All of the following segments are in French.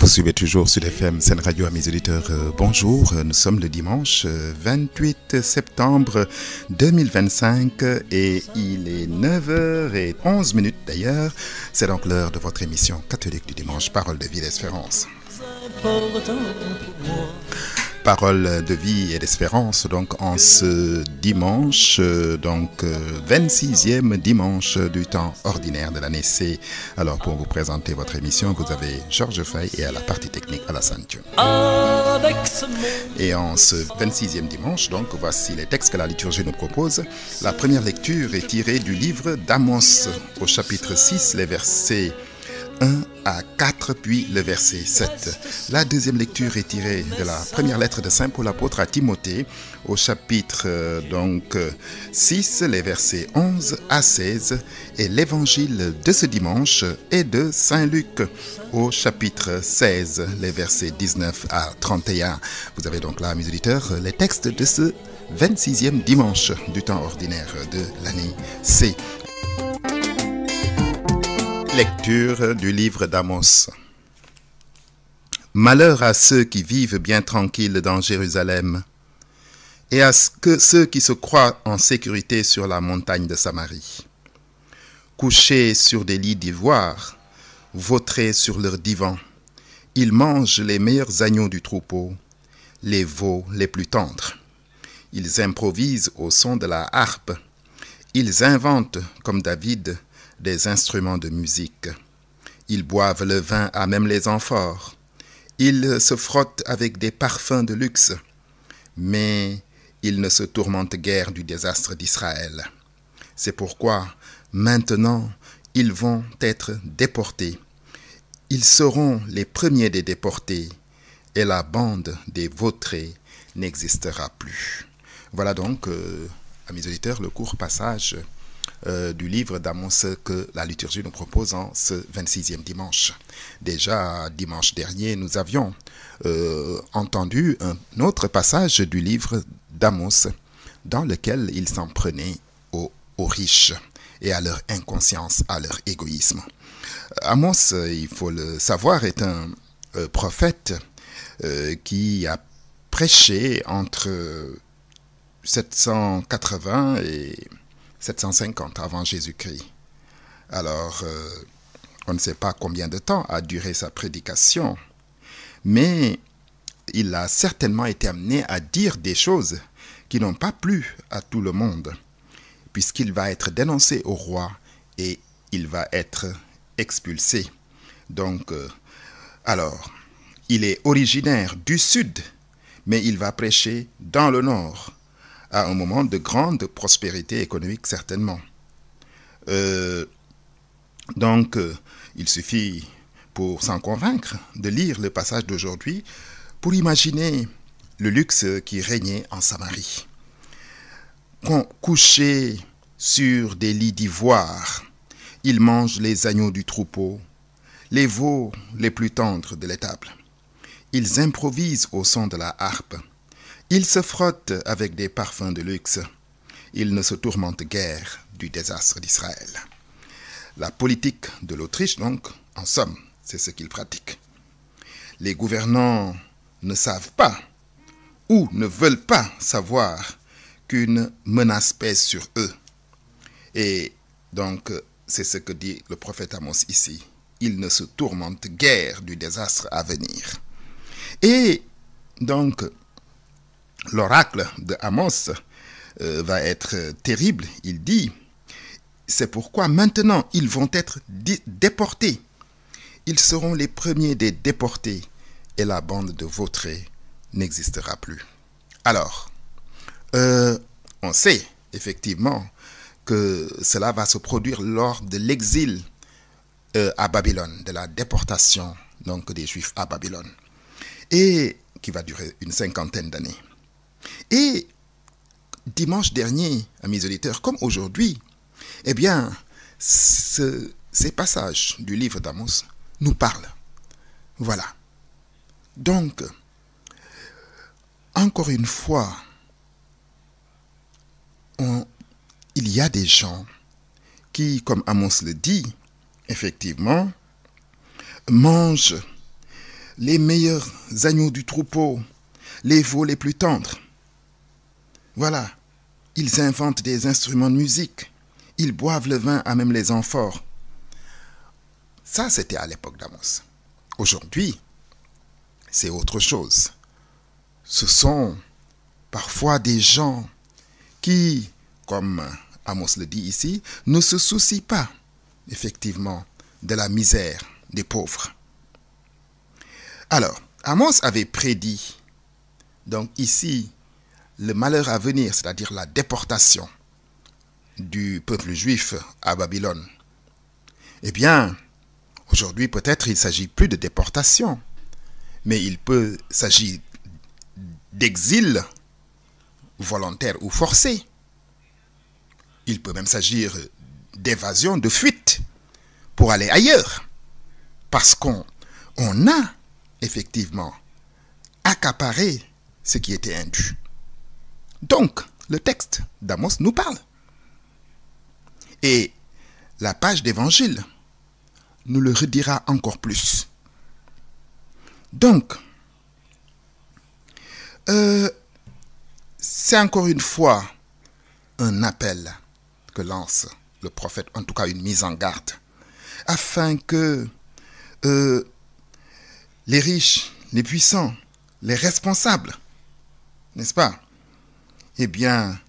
Vous suivez toujours Sud FM, Sen Radio, à mes auditeurs, bonjour. Nous sommes le dimanche 28 septembre 2025 et il est 9h11 d'ailleurs. C'est donc l'heure de votre émission catholique du dimanche, Parole de vie et d'espérance. Parole de vie et d'espérance, donc en ce dimanche, 26e dimanche du temps ordinaire de l'année C. Alors pour vous présenter votre émission, vous avez Georges Fay et à la partie technique Alassane Thioune. Et en ce 26e dimanche, donc voici les textes que la liturgie nous propose. La première lecture est tirée du livre d'Amos au chapitre 6, les versets 1 à 4, puis le verset 7. La deuxième lecture est tirée de la première lettre de Saint Paul apôtre à Timothée au chapitre 6, les versets 11 à 16. Et l'évangile de ce dimanche est de Saint Luc au chapitre 16, les versets 19 à 31. Vous avez donc là, mes auditeurs, les textes de ce 26e dimanche du temps ordinaire de l'année C. Lecture du livre d'Amos. Malheur à ceux qui vivent bien tranquilles dans Jérusalem et à ceux qui se croient en sécurité sur la montagne de Samarie. Couchés sur des lits d'ivoire, vautrés sur leurs divans, ils mangent les meilleurs agneaux du troupeau, les veaux les plus tendres. Ils improvisent au son de la harpe, ils inventent, comme David, des instruments de musique. Ils boivent le vin à même les amphores. Ils se frottent avec des parfums de luxe. Mais ils ne se tourmentent guère du désastre d'Israël. C'est pourquoi, maintenant, ils vont être déportés. Ils seront les premiers des déportés, et la bande des vautrés n'existera plus. Voilà donc, à mes auditeurs, le court passage du livre d'Amos que la liturgie nous propose en ce 26e dimanche. Déjà, dimanche dernier, nous avions entendu un autre passage du livre d'Amos dans lequel il s'en prenait aux riches et à leur inconscience, à leur égoïsme. Amos, il faut le savoir, est un prophète qui a prêché entre 780 et 750 avant Jésus-Christ. Alors, on ne sait pas combien de temps a duré sa prédication, mais il a certainement été amené à dire des choses qui n'ont pas plu à tout le monde, puisqu'il va être dénoncé au roi et il va être expulsé. Donc, alors, il est originaire du sud, mais il va prêcher dans le nord, à un moment de grande prospérité économique certainement. Donc, il suffit pour s'en convaincre de lire le passage d'aujourd'hui pour imaginer le luxe qui régnait en Samarie. Couchés sur des lits d'ivoire, ils mangent les agneaux du troupeau, les veaux les plus tendres de l'étable. Ils improvisent au son de la harpe. Ils se frottent avec des parfums de luxe. Ils ne se tourmentent guère du désastre d'Israël. La politique de l'Autriche, donc, en somme, c'est ce qu'ils pratiquent. Les gouvernants ne savent pas ou ne veulent pas savoir qu'une menace pèse sur eux. Et donc, c'est ce que dit le prophète Amos ici. Ils ne se tourmentent guère du désastre à venir. Et donc, l'oracle de Amos va être terrible. Il dit, c'est pourquoi maintenant ils vont être déportés. Ils seront les premiers des déportés et la bande de vautrés n'existera plus. Alors, on sait effectivement que cela va se produire lors de l'exil à Babylone, de la déportation donc des Juifs à Babylone, et qui va durer une 50aine d'années. Et dimanche dernier, à mes auditeurs, comme aujourd'hui, eh bien, ces passages du livre d'Amos nous parlent. Voilà. Donc, encore une fois, il y a des gens qui, comme Amos le dit, effectivement, mangent les meilleurs agneaux du troupeau, les veaux les plus tendres. Voilà, ils inventent des instruments de musique, ils boivent le vin à même les amphores. Ça, c'était à l'époque d'Amos. Aujourd'hui, c'est autre chose. Ce sont parfois des gens qui, comme Amos le dit ici, ne se soucient pas, effectivement, de la misère des pauvres. Alors, Amos avait prédit, donc ici, le malheur à venir, c'est-à-dire la déportation du peuple juif à Babylone. Eh bien, aujourd'hui, peut-être il ne s'agit plus de déportation, mais il peut s'agir d'exil volontaire ou forcé. Il peut même s'agir d'évasion, de fuite pour aller ailleurs. Parce qu'on a effectivement accaparé ce qui était indu. Donc, le texte d'Amos nous parle. Et la page d'évangile nous le redira encore plus. Donc, c'est encore une fois un appel que lance le prophète, en tout cas une mise en garde, afin que les riches, les puissants, les responsables, n'est-ce pas, eh bien,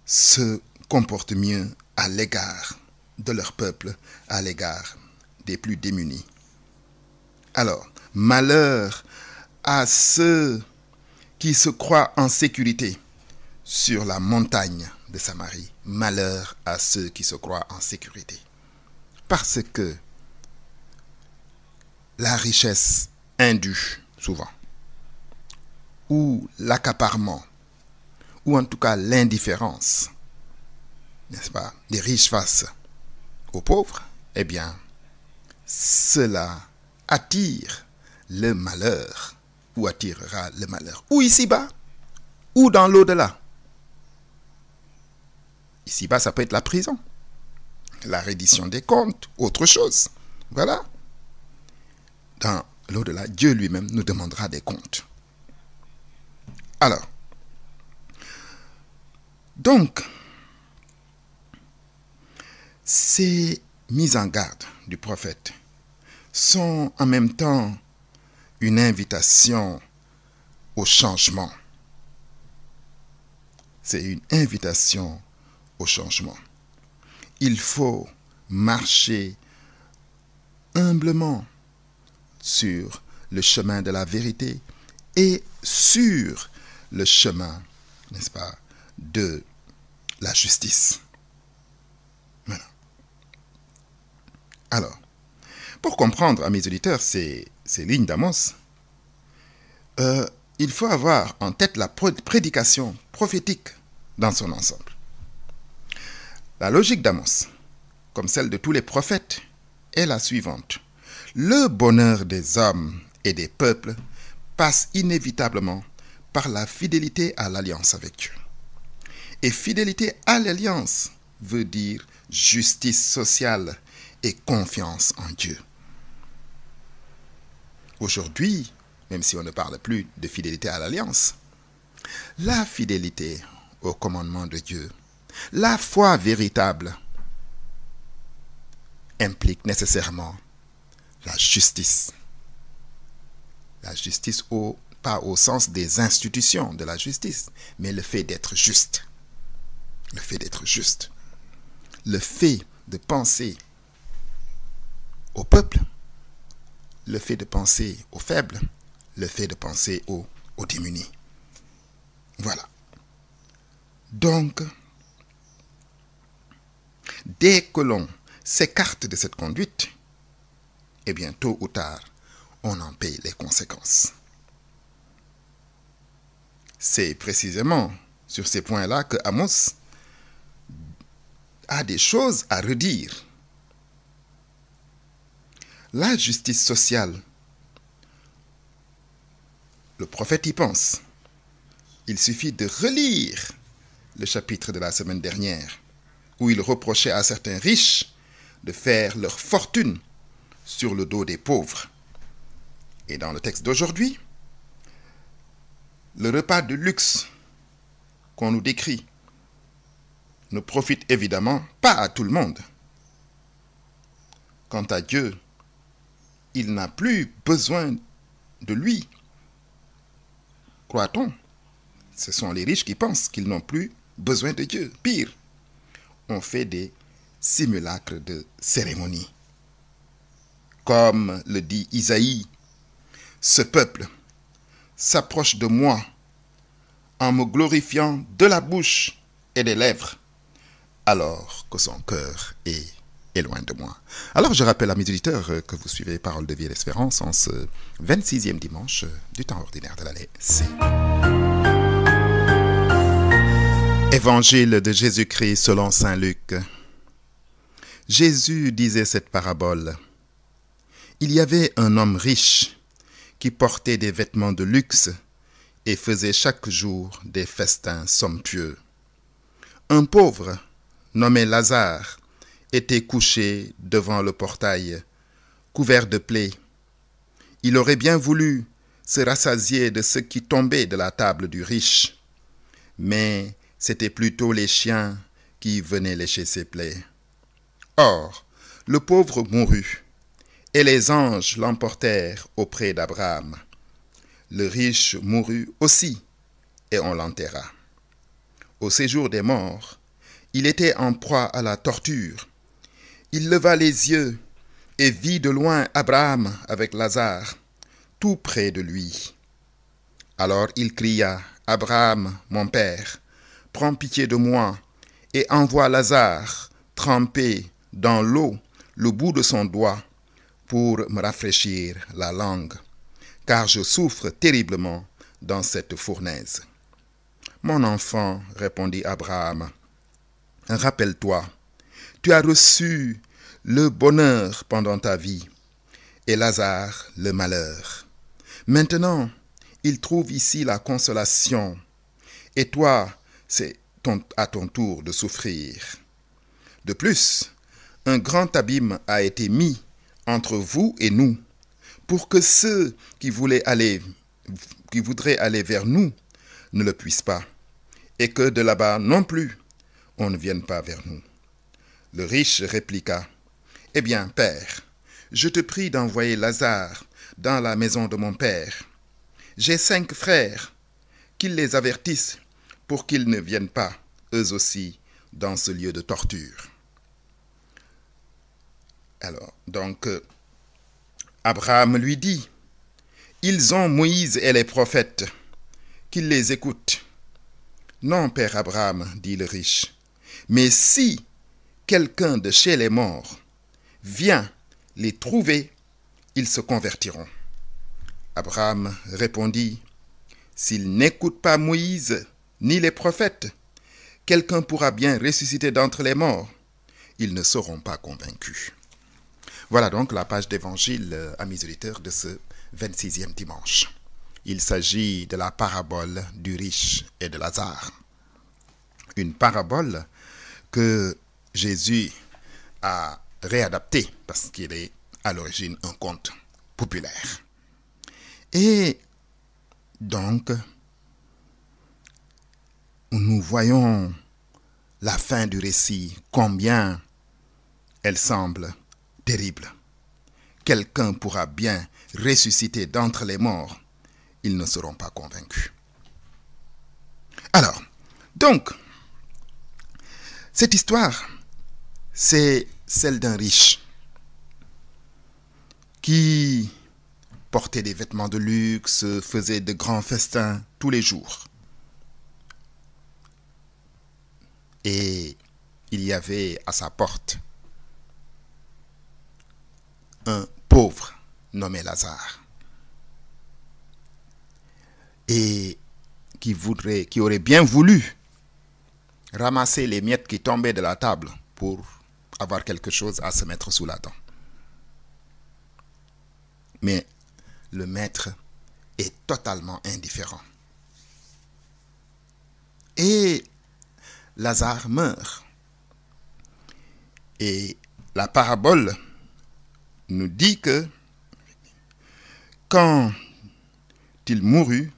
se comportent mieux à l'égard de leur peuple, à l'égard des plus démunis. Alors, malheur à ceux qui se croient en sécurité sur la montagne de Samarie. Malheur à ceux qui se croient en sécurité. Parce que la richesse indue, souvent, ou l'accaparement, ou en tout cas l'indifférence, n'est-ce pas, des riches face aux pauvres, eh bien, cela attire le malheur, ou attirera le malheur, ou ici-bas, ou dans l'au-delà. Ici-bas, ça peut être la prison, la reddition des comptes, autre chose. Voilà. Dans l'au-delà, Dieu lui-même nous demandera des comptes. Alors, donc, ces mises en garde du prophète sont en même temps une invitation au changement. C'est une invitation au changement. Il faut marcher humblement sur le chemin de la vérité et sur le chemin, n'est-ce pas, de la justice. Voilà. Alors, pour comprendre, à mes auditeurs, ces lignes d'Amos, il faut avoir en tête la prédication prophétique dans son ensemble. La logique d'Amos, comme celle de tous les prophètes, est la suivante. Le bonheur des hommes et des peuples passe inévitablement par la fidélité à l'alliance avec Dieu. Et fidélité à l'alliance veut dire justice sociale et confiance en Dieu. Aujourd'hui, même si on ne parle plus de fidélité à l'alliance, la fidélité au commandement de Dieu, la foi véritable, implique nécessairement la justice. La justice, pas au sens des institutions de la justice, mais le fait d'être juste. Le fait d'être juste. Le fait de penser au peuple, le fait de penser aux faibles, le fait de penser aux démunis. Voilà. Donc, dès que l'on s'écarte de cette conduite, eh bien, tôt ou tard, on en paye les conséquences. C'est précisément sur ces points-là que Amos a des choses à redire. La justice sociale, le prophète y pense. Il suffit de relire le chapitre de la semaine dernière, où il reprochait à certains riches de faire leur fortune sur le dos des pauvres. Et dans le texte d'aujourd'hui, le repas de luxe qu'on nous décrit ne profite évidemment pas à tout le monde. Quant à Dieu, il n'a plus besoin de lui. Croit-on? Ce sont les riches qui pensent qu'ils n'ont plus besoin de Dieu. Pire, on fait des simulacres de cérémonie. Comme le dit Isaïe, ce peuple s'approche de moi en me glorifiant de la bouche et des lèvres, alors que son cœur est loin de moi. Alors je rappelle à mes auditeurs que vous suivez Parole de vie et d'espérance en ce 26e dimanche du temps ordinaire de l'année C. Évangile de Jésus-Christ selon saint Luc. Jésus disait cette parabole. Il y avait un homme riche qui portait des vêtements de luxe et faisait chaque jour des festins somptueux. Un pauvre, nommé Lazare, était couché devant le portail, couvert de plaies. Il aurait bien voulu se rassasier de ce qui tombait de la table du riche, mais c'étaient plutôt les chiens qui venaient lécher ses plaies. Or, le pauvre mourut, et les anges l'emportèrent auprès d'Abraham. Le riche mourut aussi, et on l'enterra. Au séjour des morts, il était en proie à la torture. Il leva les yeux et vit de loin Abraham avec Lazare, tout près de lui. Alors il cria, « Abraham, mon père, prends pitié de moi et envoie Lazare tremper dans l'eau le bout de son doigt pour me rafraîchir la langue, car je souffre terriblement dans cette fournaise. » « Mon enfant, répondit Abraham, rappelle-toi, tu as reçu le bonheur pendant ta vie et Lazare le malheur. Maintenant, il trouve ici la consolation et toi, c'est à ton tour de souffrir. De plus, un grand abîme a été mis entre vous et nous pour que ceux qui voudraient aller vers nous ne le puissent pas, et que de là-bas non plus, on ne vienne pas vers nous. Le riche répliqua, « Eh bien, père, je te prie d'envoyer Lazare dans la maison de mon père. J'ai 5 frères, qu'ils les avertissent pour qu'ils ne viennent pas, eux aussi, dans ce lieu de torture. » Alors, donc, Abraham lui dit, « Ils ont Moïse et les prophètes, qu'ils les écoutent. » « Non, père Abraham, dit le riche, mais si quelqu'un de chez les morts vient les trouver, ils se convertiront. » Abraham répondit, « S'ils n'écoutent pas Moïse ni les prophètes, quelqu'un pourra bien ressusciter d'entre les morts. Ils ne seront pas convaincus. » Voilà donc la page d'évangile, amis auditeurs, de ce 26e dimanche. Il s'agit de la parabole du riche et de Lazare. Une parabole que Jésus a réadaptée parce qu'il est à l'origine un conte populaire. Et donc, nous voyons la fin du récit, combien elle semble terrible. Quelqu'un pourra bien ressusciter d'entre les morts. Ils ne seront pas convaincus. Alors, donc, cette histoire, c'est celle d'un riche qui portait des vêtements de luxe, faisait de grands festins tous les jours. Et il y avait à sa porte un pauvre nommé Lazare. Et qui aurait bien voulu ramasser les miettes qui tombaient de la table pour avoir quelque chose à se mettre sous la dent. Mais le maître est totalement indifférent. Et Lazare meurt. Et la parabole nous dit que quand il mourut,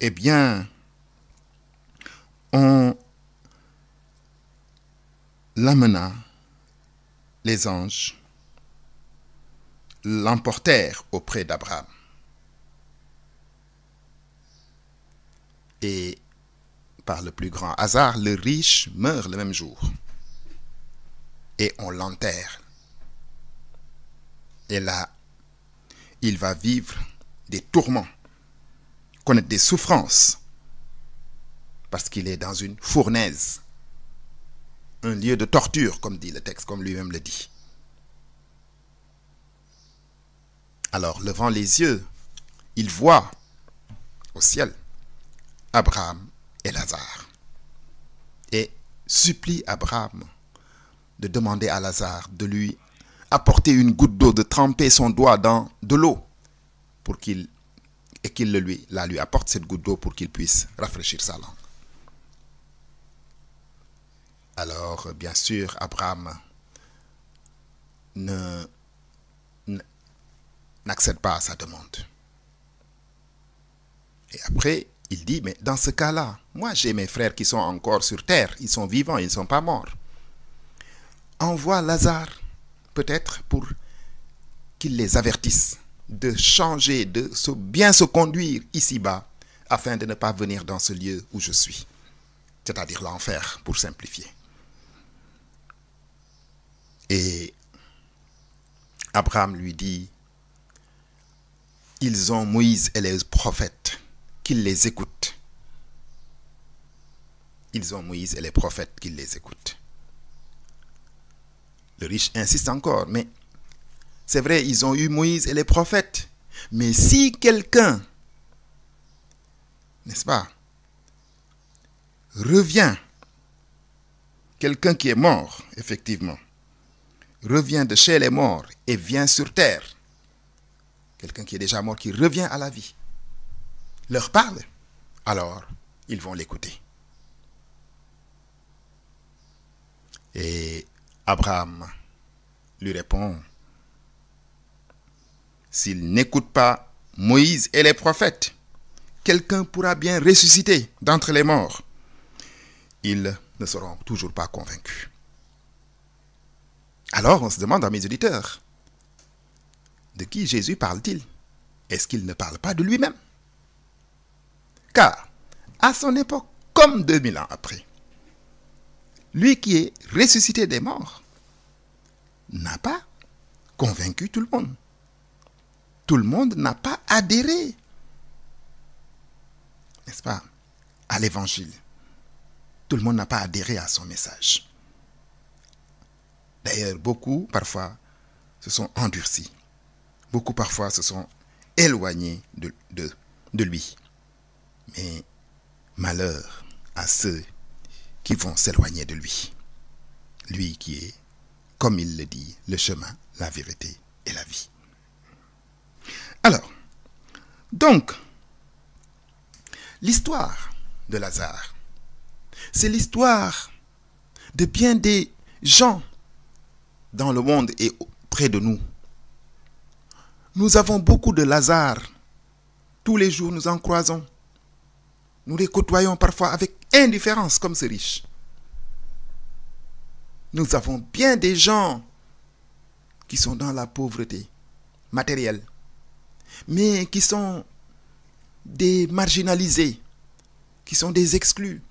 eh bien, on l'amena, les anges l'emportèrent auprès d'Abraham. Et par le plus grand hasard, le riche meurt le même jour. Et on l'enterre. Et là, il va vivre des tourments, connaître des souffrances, parce qu'il est dans une fournaise, un lieu de torture, comme dit le texte, comme lui-même le dit. Alors, levant les yeux, il voit au ciel Abraham et Lazare, et supplie Abraham de demander à Lazare de lui apporter une goutte d'eau, de tremper son doigt dans de l'eau, pour qu'il lui apporte cette goutte d'eau pour qu'il puisse rafraîchir sa langue. Alors, bien sûr, Abraham n'accède pas à sa demande. Et après, il dit, mais dans ce cas-là, moi j'ai mes frères qui sont encore sur terre, ils sont vivants, ils ne sont pas morts. Envoie Lazare, peut-être pour qu'il les avertisse de changer, de bien se conduire ici-bas, afin de ne pas venir dans ce lieu où je suis, c'est-à-dire l'enfer, pour simplifier. Et Abraham lui dit, ils ont Moïse et les prophètes, qu'ils les écoutent. Ils ont Moïse et les prophètes, qu'ils les écoutent. Le riche insiste encore, mais c'est vrai, ils ont eu Moïse et les prophètes. Mais si quelqu'un, n'est-ce pas, revient, quelqu'un qui est mort, effectivement, revient de chez les morts et vient sur terre, quelqu'un qui est déjà mort, qui revient à la vie, leur parle, alors ils vont l'écouter. Et Abraham lui répond, s'il n'écoute pas Moïse et les prophètes, quelqu'un pourra bien ressusciter d'entre les morts. Ils ne seront toujours pas convaincus. Alors on se demande, mes auditeurs, de qui Jésus parle-t-il? Est-ce qu'il ne parle pas de lui-même? Car, à son époque, comme 2000 ans après, lui qui est ressuscité des morts n'a pas convaincu tout le monde. Tout le monde n'a pas adhéré, n'est-ce pas, à l'évangile. Tout le monde n'a pas adhéré à son message. D'ailleurs, beaucoup, parfois, se sont endurcis. Beaucoup, parfois, se sont éloignés de lui. Mais malheur à ceux qui vont s'éloigner de lui. Lui qui est, comme il le dit, le chemin, la vérité et la vie. Alors, donc, l'histoire de Lazare, c'est l'histoire de bien des gens dans le monde et près de nous. Nous avons beaucoup de Lazare. Tous les jours, nous en croisons. Nous les côtoyons parfois avec indifférence, comme ce riche. Nous avons bien des gens qui sont dans la pauvreté matérielle, mais qui sont des marginalisés, qui sont des exclus.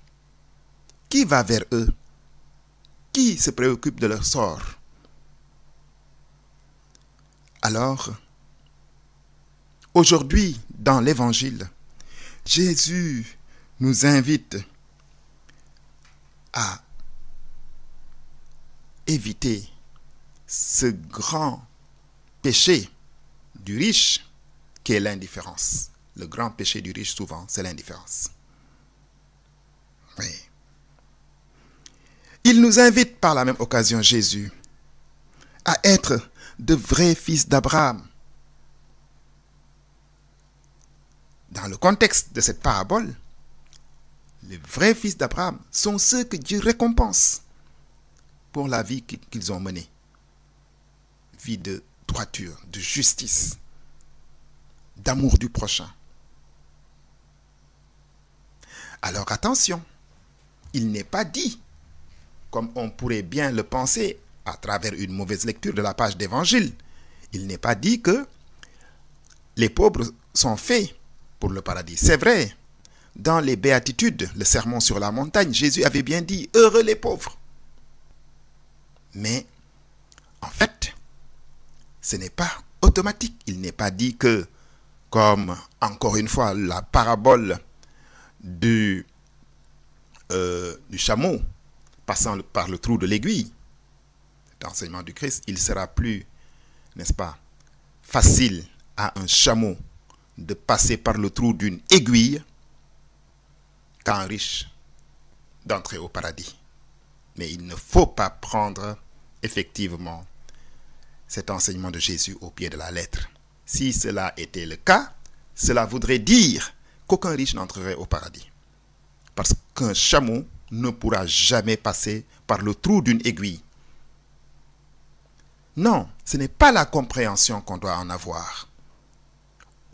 Qui va vers eux? Qui se préoccupe de leur sort? Alors, aujourd'hui, dans l'Évangile, Jésus nous invite à éviter ce grand péché du riche qui est l'indifférence. Le grand péché du riche, souvent, c'est l'indifférence. Oui. Il nous invite par la même occasion, Jésus, à être de vrais fils d'Abraham. Dans le contexte de cette parabole, les vrais fils d'Abraham sont ceux que Dieu récompense pour la vie qu'ils ont menée. vie de droiture, de justice, d'amour du prochain. Alors attention, il n'est pas dit, comme on pourrait bien le penser à travers une mauvaise lecture de la page d'évangile, il n'est pas dit que les pauvres sont faits pour le paradis. C'est vrai, dans les béatitudes, le sermon sur la montagne, Jésus avait bien dit « Heureux les pauvres ». Mais, en fait, ce n'est pas automatique. Il n'est pas dit que, comme, encore une fois, la parabole du chameau passant par le trou de l'aiguille, cet enseignement du Christ, il sera plus, n'est-ce pas, facile à un chameau de passer par le trou d'une aiguille qu'à un riche d'entrer au paradis. Mais il ne faut pas prendre effectivement cet enseignement de Jésus au pied de la lettre. Si cela était le cas, cela voudrait dire qu'aucun riche n'entrerait au paradis. Parce qu'un chameau ne pourra jamais passer par le trou d'une aiguille. Non, ce n'est pas la compréhension qu'on doit en avoir.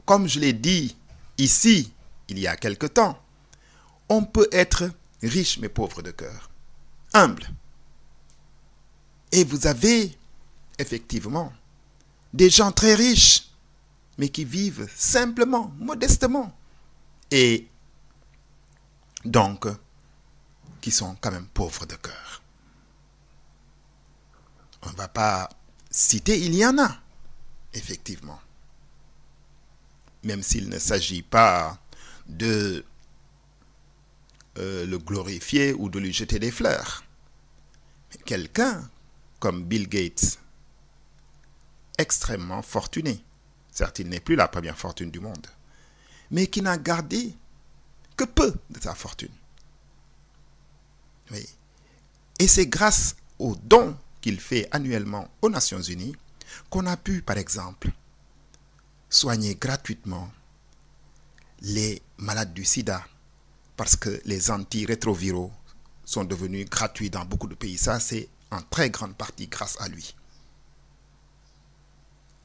Comme je l'ai dit ici, il y a quelque temps, on peut être riche mais pauvre de cœur, humble. Et vous avez effectivement des gens très riches, mais qui vivent simplement, modestement. Et donc, qui sont quand même pauvres de cœur. On ne va pas citer, il y en a, effectivement. Même s'il ne s'agit pas de le glorifier ou de lui jeter des fleurs. Mais quelqu'un comme Bill Gates, extrêmement fortuné, certes il n'est plus la première fortune du monde, mais qui n'a gardé que peu de sa fortune. Oui. Et c'est grâce aux dons qu'il fait annuellement aux Nations Unies qu'on a pu, par exemple, soigner gratuitement les malades du sida, parce que les antirétroviraux sont devenus gratuits dans beaucoup de pays. Ça, c'est en très grande partie grâce à lui.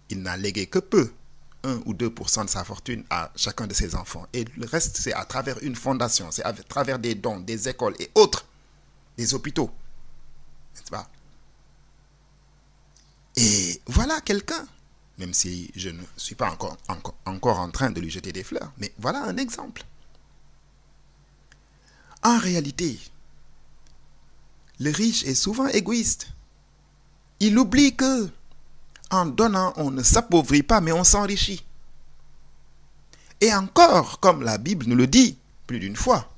Il n'a légué que peu, 1 ou 2% de sa fortune à chacun de ses enfants. Et le reste, c'est à travers une fondation, c'est à travers des dons, des écoles et autres, des hôpitaux. N'est-ce pas? Et voilà quelqu'un, même si je ne suis pas encore en train de lui jeter des fleurs, mais voilà un exemple. En réalité, le riche est souvent égoïste. Il oublie que, en donnant, on ne s'appauvrit pas, mais on s'enrichit. Et encore, comme la Bible nous le dit plus d'une fois,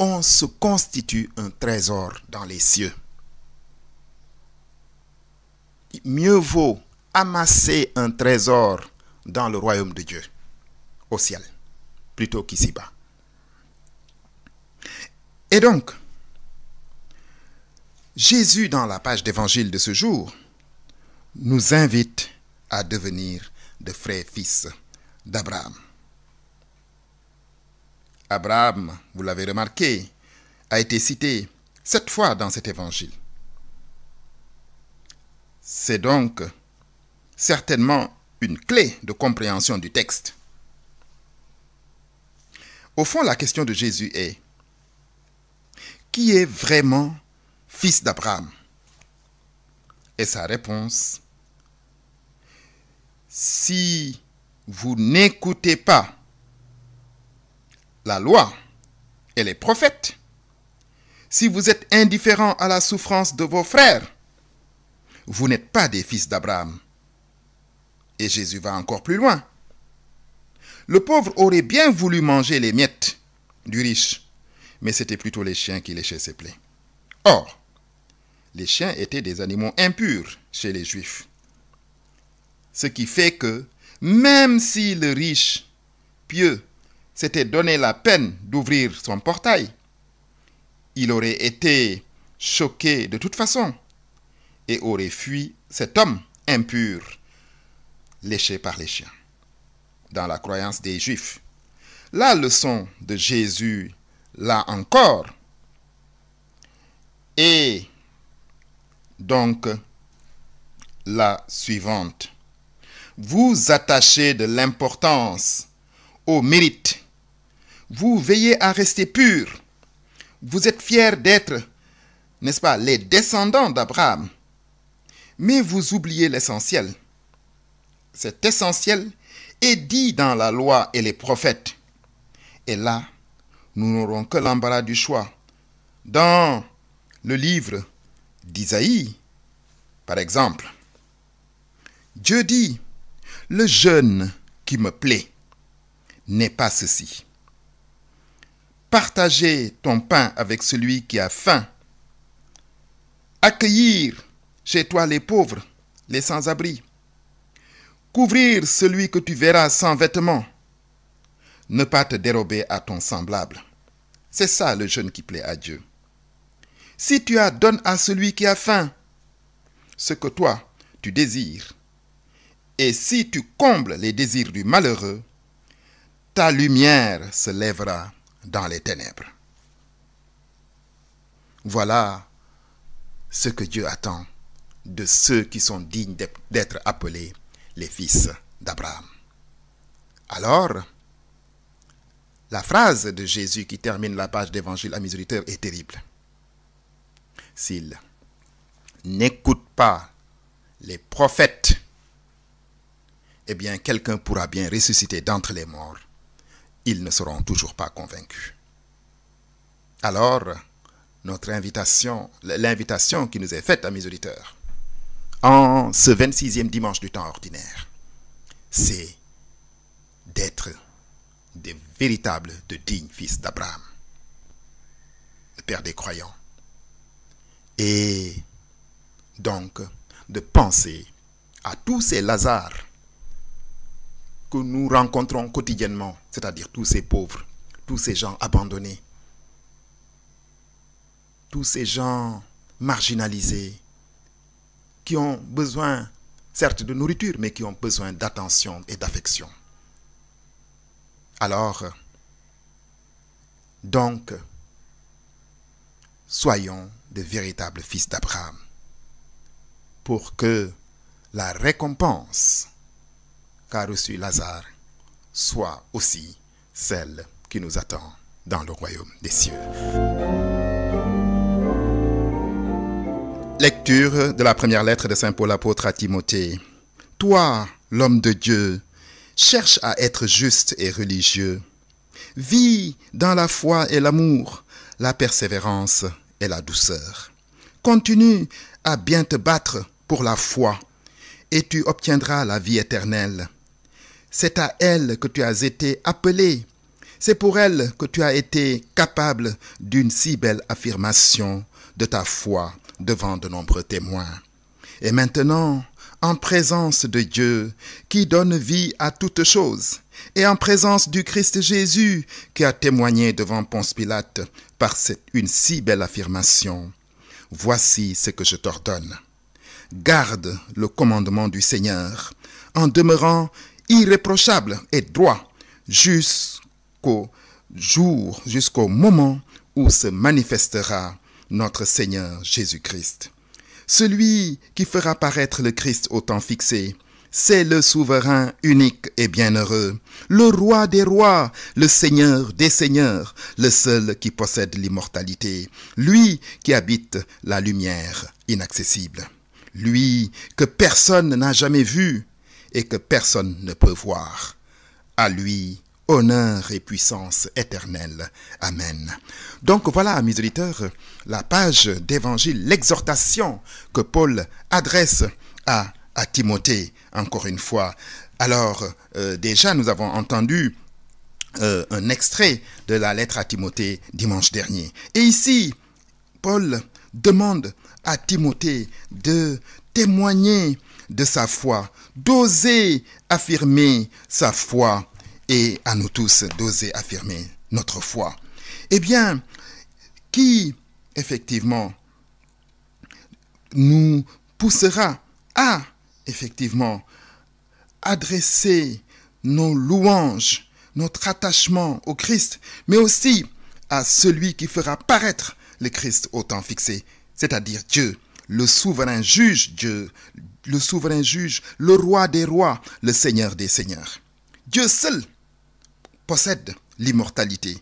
on se constitue un trésor dans les cieux. Mieux vaut amasser un trésor dans le royaume de Dieu, au ciel, plutôt qu'ici-bas. Et donc, Jésus, dans la page d'évangile de ce jour, nous invite à devenir de vrais fils d'Abraham. Abraham, vous l'avez remarqué, a été cité 7 fois dans cet évangile. C'est donc certainement une clé de compréhension du texte. Au fond, la question de Jésus est: qui est vraiment fils d'Abraham? Et sa réponse: si vous n'écoutez pas la loi et les prophètes, si vous êtes indifférent à la souffrance de vos frères, vous n'êtes pas des fils d'Abraham. Et Jésus va encore plus loin. Le pauvre aurait bien voulu manger les miettes du riche, mais c'était plutôt les chiens qui léchaient ses plaies. Or, les chiens étaient des animaux impurs chez les Juifs. Ce qui fait que, même si le riche pieux s'était donné la peine d'ouvrir son portail, il aurait été choqué de toute façon et aurait fui cet homme impur, léché par les chiens. Dans la croyance des Juifs, la leçon de Jésus, là encore, est donc la suivante. Vous attachez de l'importance au mérite. Vous veillez à rester pur. Vous êtes fiers d'être, n'est-ce pas, les descendants d'Abraham. Mais vous oubliez l'essentiel. Cet essentiel est dit dans la loi et les prophètes. Et là, nous n'aurons que l'embarras du choix. Dans le livre d'Isaïe, par exemple, Dieu dit, « Le jeûne qui me plaît n'est pas ceci. Partager ton pain avec celui qui a faim. Accueillir chez toi les pauvres, les sans-abri. Couvrir celui que tu verras sans vêtements. Ne pas te dérober à ton semblable. » C'est ça le jeûne qui plaît à Dieu. Si tu donnes à celui qui a faim ce que toi tu désires, et si tu combles les désirs du malheureux, ta lumière se lèvera dans les ténèbres. Voilà ce que Dieu attend de ceux qui sont dignes d'être appelés les fils d'Abraham. Alors, la phrase de Jésus qui termine la page d'évangile à mes auditeurs est terrible. S'ils n'écoutent pas les prophètes, eh bien, quelqu'un pourra bien ressusciter d'entre les morts. Ils ne seront toujours pas convaincus. Alors, l'invitation qui nous est faite à mes auditeurs, en ce 26e dimanche du temps ordinaire, c'est d'être des véritables, de dignes fils d'Abraham, le père des croyants. Et donc, de penser à tous ces Lazars que nous rencontrons quotidiennement, c'est-à-dire tous ces pauvres, tous ces gens abandonnés, tous ces gens marginalisés, qui ont besoin, certes, de nourriture, mais qui ont besoin d'attention et d'affection. Alors, donc, soyons de véritables fils d'Abraham, pour que la récompense qu'a reçue Lazare soit aussi celle qui nous attend dans le royaume des cieux. Lecture de la première lettre de Saint Paul apôtre à Timothée. Toi, l'homme de Dieu, cherche à être juste et religieux. Vis dans la foi et l'amour, la persévérance et la douceur. Continue à bien te battre pour la foi et tu obtiendras la vie éternelle. C'est à elle que tu as été appelé. C'est pour elle que tu as été capable d'une si belle affirmation de ta foi devant de nombreux témoins. Et maintenant, en présence de Dieu qui donne vie à toutes choses, et en présence du Christ Jésus qui a témoigné devant Ponce Pilate par une si belle affirmation, voici ce que je t'ordonne. Garde le commandement du Seigneur en demeurant irréprochable et droit jusqu'au moment où se manifestera notre Seigneur Jésus-Christ. Celui qui fera paraître le Christ au temps fixé, c'est le souverain unique et bienheureux, le roi des rois, le Seigneur des seigneurs, le seul qui possède l'immortalité, lui qui habite la lumière inaccessible, lui que personne n'a jamais vu et que personne ne peut voir. À lui, honneur et puissance éternelle. Amen. Donc voilà, mes auditeurs, la page d'évangile, l'exhortation que Paul adresse à Timothée, encore une fois. Alors, déjà, nous avons entendu un extrait de la lettre à Timothée dimanche dernier. Et ici, Paul demande à Timothée de témoigner de sa foi, d'oser affirmer sa foi, et à nous tous d'oser affirmer notre foi. Eh bien, qui, effectivement, nous poussera à, effectivement, adresser nos louanges, notre attachement au Christ, mais aussi à celui qui fera paraître le Christ au temps fixé, c'est-à-dire Dieu, le souverain juge, Dieu, le souverain juge, le roi des rois, le seigneur des seigneurs. Dieu seul possède l'immortalité.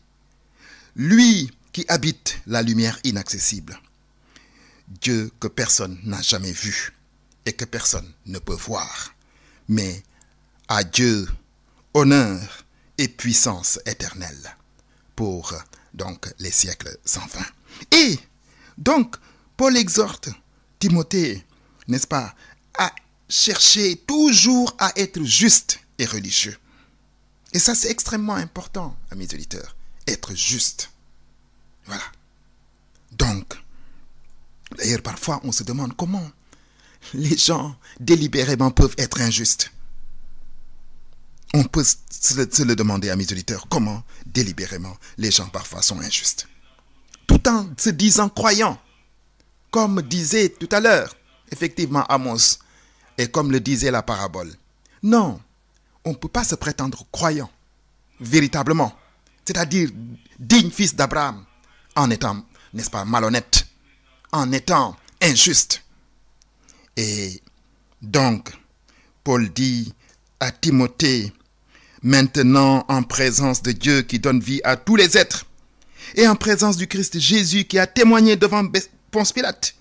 Lui qui habite la lumière inaccessible. Dieu que personne n'a jamais vu et que personne ne peut voir. Mais à Dieu, honneur et puissance éternelle pour donc les siècles sans fin. Et donc, Paul exhorte Timothée, n'est-ce pas, à chercher toujours à être juste et religieux. Et ça, c'est extrêmement important, amis auditeurs, être juste. Voilà. Donc, d'ailleurs, parfois, on se demande comment les gens délibérément peuvent être injustes. On peut se le demander, amis auditeurs, comment délibérément les gens parfois sont injustes. Tout en se disant croyants, comme disait tout à l'heure, effectivement, Amos, et comme le disait la parabole. Non, on ne peut pas se prétendre croyant, véritablement, c'est-à-dire digne fils d'Abraham, en étant, n'est-ce pas, malhonnête, en étant injuste. Et donc, Paul dit à Timothée, maintenant en présence de Dieu qui donne vie à tous les êtres, et en présence du Christ Jésus qui a témoigné devant Ponce Pilate,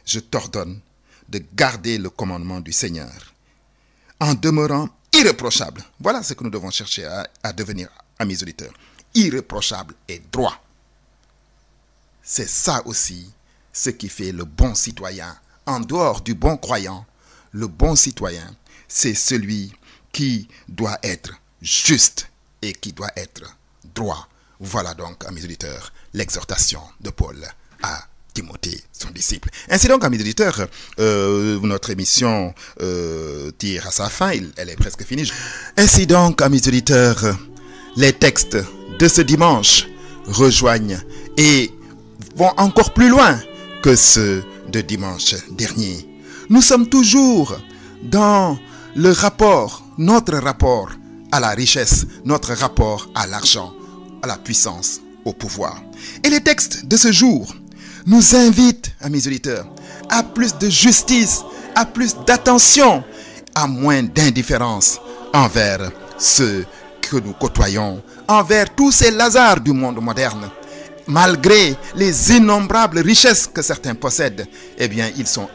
je t'ordonne de garder le commandement du Seigneur, en demeurant irréprochable. Voilà ce que nous devons chercher à devenir, amis auditeurs. Irréprochable et droit. C'est ça aussi ce qui fait le bon citoyen. En dehors du bon croyant, le bon citoyen, c'est celui qui doit être juste et qui doit être droit. Voilà donc, amis auditeurs, l'exhortation de Paul à Timothée, son disciple. Ainsi donc, amis auditeurs, notre émission tire à sa fin, elle est presque finie. Ainsi donc, amis auditeurs, les textes de ce dimanche rejoignent et vont encore plus loin que ceux de dimanche dernier. Nous sommes toujours dans le rapport, notre rapport à la richesse, notre rapport à l'argent, à la puissance, au pouvoir. Et les textes de ce jour nous invitent, amis auditeurs, à plus de justice, à plus d'attention, à moins d'indifférence envers ceux que nous côtoyons, envers tous ces Lazars du monde moderne. Malgré les innombrables richesses que certains possèdent, eh bien, ils sont